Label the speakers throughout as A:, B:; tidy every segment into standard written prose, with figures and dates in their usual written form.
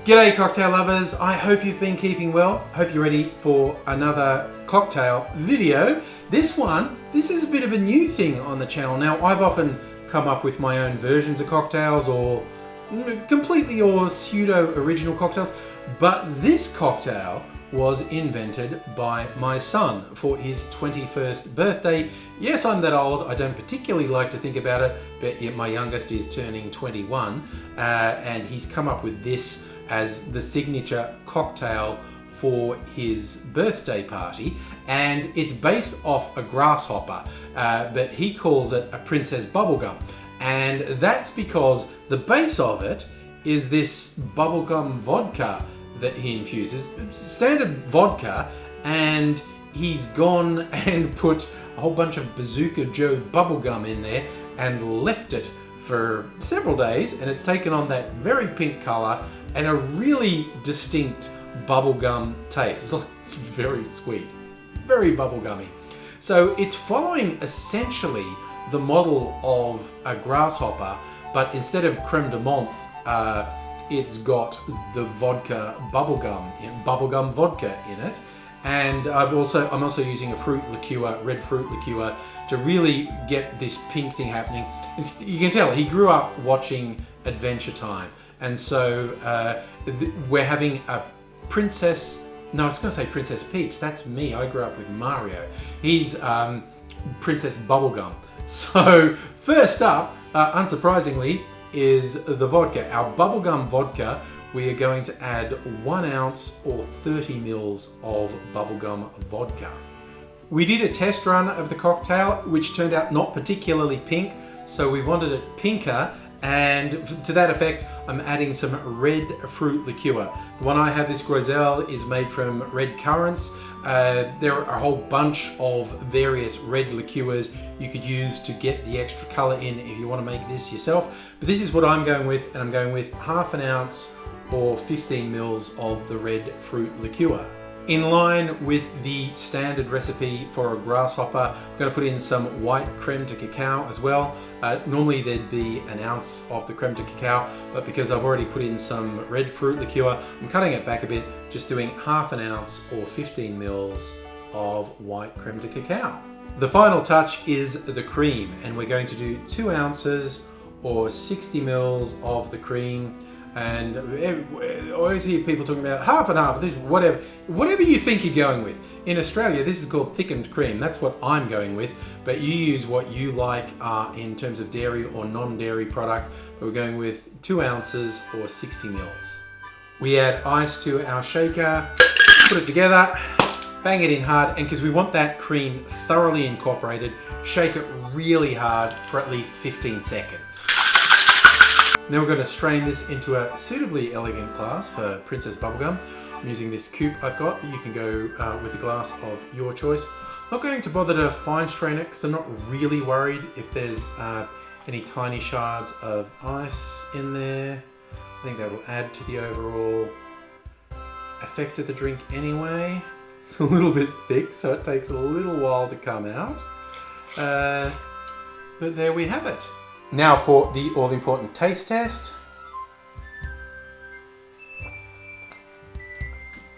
A: G'day cocktail lovers, I hope you've been keeping well. Hope you're ready for another cocktail video. This is a bit of a new thing on the channel. Now, I've often come up with my own versions of cocktails or completely or pseudo original cocktails, but this cocktail was invented by my son for his 21st birthday. Yes, I'm that old. I don't particularly like to think about it, but yet my youngest is turning 21 and he's come up with this as the signature cocktail for his birthday party, and it's based off a grasshopper, but he calls it a Princess Bubblegum, and that's because the base of it is this bubblegum vodka that he infuses, standard vodka, and he's gone and put a whole bunch of Bazooka Joe bubblegum in there and left it for several days, and it's taken on that very pink color and a really distinct bubblegum taste. It's very sweet, very bubblegummy. So it's following essentially the model of a grasshopper, but instead of creme de menthe, it's got the vodka bubblegum vodka in it. And I'm also using a fruit liqueur, red fruit liqueur, to really get this pink thing happening. You can tell he grew up watching Adventure Time, and so we're having a Princess. No, I was going to say Princess Peach. That's me. I grew up with Mario. He's Princess Bubblegum. So first up, unsurprisingly, is the vodka. Our bubblegum vodka. We are going to add 1 ounce or 30 mils of bubblegum vodka. We did a test run of the cocktail, which turned out not particularly pink, so we wanted it pinker, and to that effect, I'm adding some red fruit liqueur. The one I have, this groiselle, is made from red currants. There are a whole bunch of various red liqueurs you could use to get the extra color in if you want to make this yourself. But this is what I'm going with, and I'm going with half an ounce or 15 mils of the red fruit liqueur. In line with the standard recipe for a grasshopper, I'm going to put in some white creme de cacao as well. Normally there'd be an ounce of the creme de cacao, but because I've already put in some red fruit liqueur, I'm cutting it back a bit, just doing half an ounce or 15 mils of white creme de cacao. The final touch is the cream, and we're going to do 2 ounces or 60 mils of the cream. And I always hear people talking about half and half, whatever you think you're going with. In Australia, this is called thickened cream. That's what I'm going with, but you use what you like in terms of dairy or non-dairy products. But we're going with 2 ounces or 60 mils. We add ice to our shaker, put it together, bang it in hard, and because we want that cream thoroughly incorporated, shake it really hard for at least 15 seconds. Now we're going to strain this into a suitably elegant glass for Princess Bubblegum. I'm using this coupe I've got, but you can go with a glass of your choice. Not going to bother to fine strain it because I'm not really worried if there's any tiny shards of ice in there. I think that will add to the overall effect of the drink anyway. It's a little bit thick, so it takes a little while to come out. But there we have it. Now for the all-important taste test.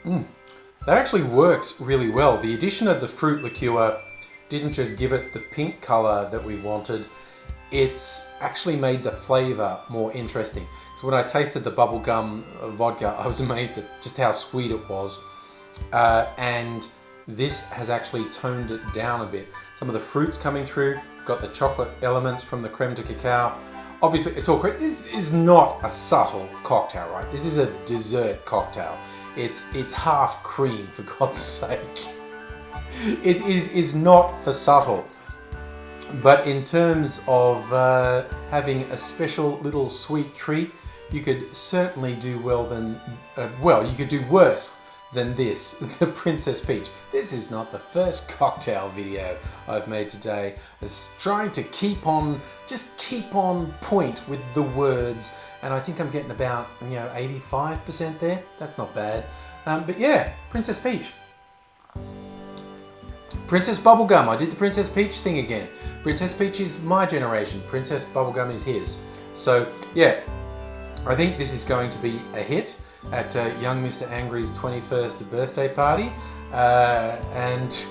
A: That actually works really well. The addition of the fruit liqueur didn't just give it the pink color that we wanted, it's actually made the flavor more interesting. So when I tasted the bubblegum vodka, I was amazed at just how sweet it was. And this has actually toned it down a bit. Some of the fruits coming through, got the chocolate elements from the creme de cacao. Obviously, it's all great. This is not a subtle cocktail, right? This is a dessert cocktail. It's half cream, for God's sake. It is not for subtle. But in terms of having a special little sweet treat, you could certainly do you could do worse than this, the Princess Peach. This is not the first cocktail video I've made today. I was trying to keep on point with the words, and I think I'm getting about 85% there. That's not bad. But yeah, Princess Peach. Princess Bubblegum. I did the Princess Peach thing again. Princess Peach is my generation. Princess Bubblegum is his. So yeah, I think this is going to be a hit. at young Mr. Angry's 21st birthday party. And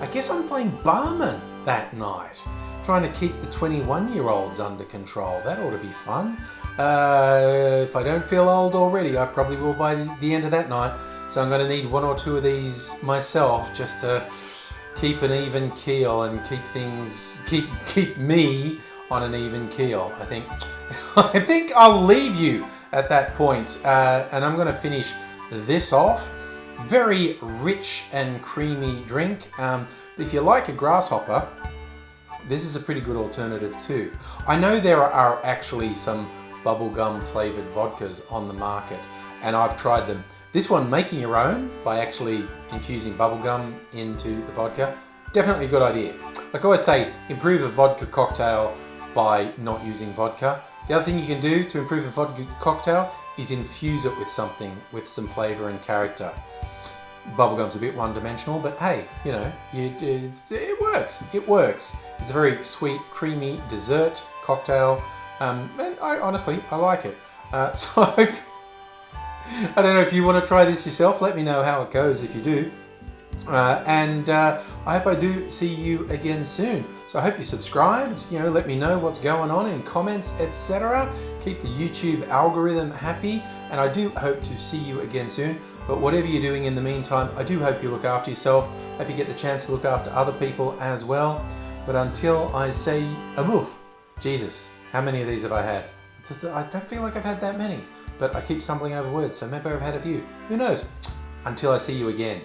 A: I guess I'm playing barman that night, trying to keep the 21-year-olds under control. That ought to be fun. If I don't feel old already, I probably will by the end of that night. So I'm going to need 1 or 2 of these myself just to keep an even keel and keep me on an even keel. I think I'll leave you at that point, and I'm going to finish this off. Very rich and creamy drink. But if you like a grasshopper, this is a pretty good alternative too. I know there are actually some bubblegum flavored vodkas on the market, and I've tried them. This one, making your own by actually infusing bubblegum into the vodka, definitely a good idea. Like I always say, improve a vodka cocktail by not using vodka. The other thing you can do to improve a vodka cocktail is infuse it with something with some flavor and character. Bubblegum's a bit one-dimensional, but hey, you know, it works. It works. It's a very sweet, creamy dessert cocktail, and I honestly like it. So I don't know if you want to try this yourself. Let me know how it goes if you do. And I hope I do see you again soon. So I hope you subscribed, you know, let me know what's going on in comments, etc. Keep the YouTube algorithm happy, and I do hope to see you again soon. But whatever you're doing in the meantime, I do hope you look after yourself. Hope you get the chance to look after other people as well. But until I say, Jesus, how many of these have I had? I don't feel like I've had that many, but I keep stumbling over words, so maybe I've had a few. Who knows? Until I see you again.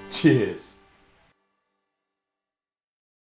A: Cheers.